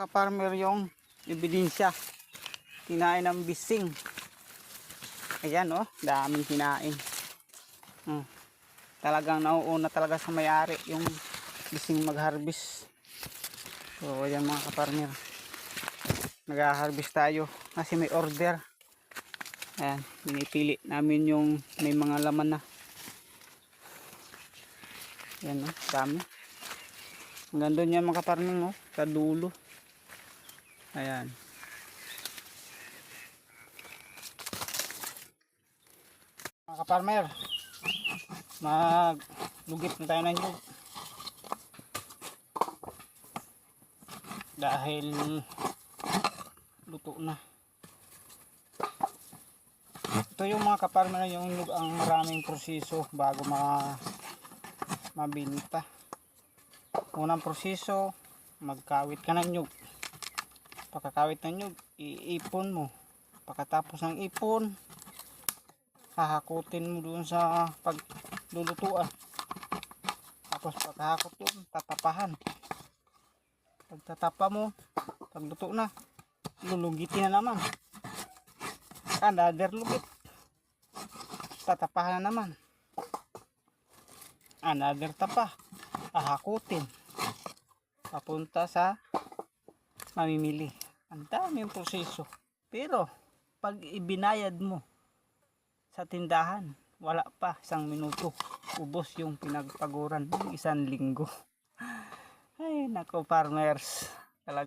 Kaparmer, yung ebidensya. Kinain ng bising. Ayan oh, daming kinain. Talagang nauuna talaga sa may-ari yung bising mag-harvest. So ayan mga kaparmer, nag-harvest tayo kasi may order. Ayan, pinipili namin yung may mga laman na. Ayan oh, dami. Hanggang doon yan mga kaparmer, oh, sa dulo. Ayan. Mga kaparmer, maglugit na tayo ng nyug. Dahil luto na. Ito yung mga kaparmer, yung nyug ang maraming proseso bago mabinta. Unang proseso, magkawit ka ng nyug. Pagkakawit ng nyug, iipon mo. Pagkatapos ng ipon, hahakutin mo doon sa paglulutuan. Tapos pagkahakot doon, tatapahan. Pagtatapa mo, pagluto na, lulugitin na naman. Another lugit. Tatapahan na naman. Another tapa. Hahakutin. Papunta sa mamimili. Ang daming proseso. Pero, pag ibinayad mo sa tindahan, wala pa 1 minuto. Ubos yung pinagpaguran ng 1 linggo. Ay, nako farmers.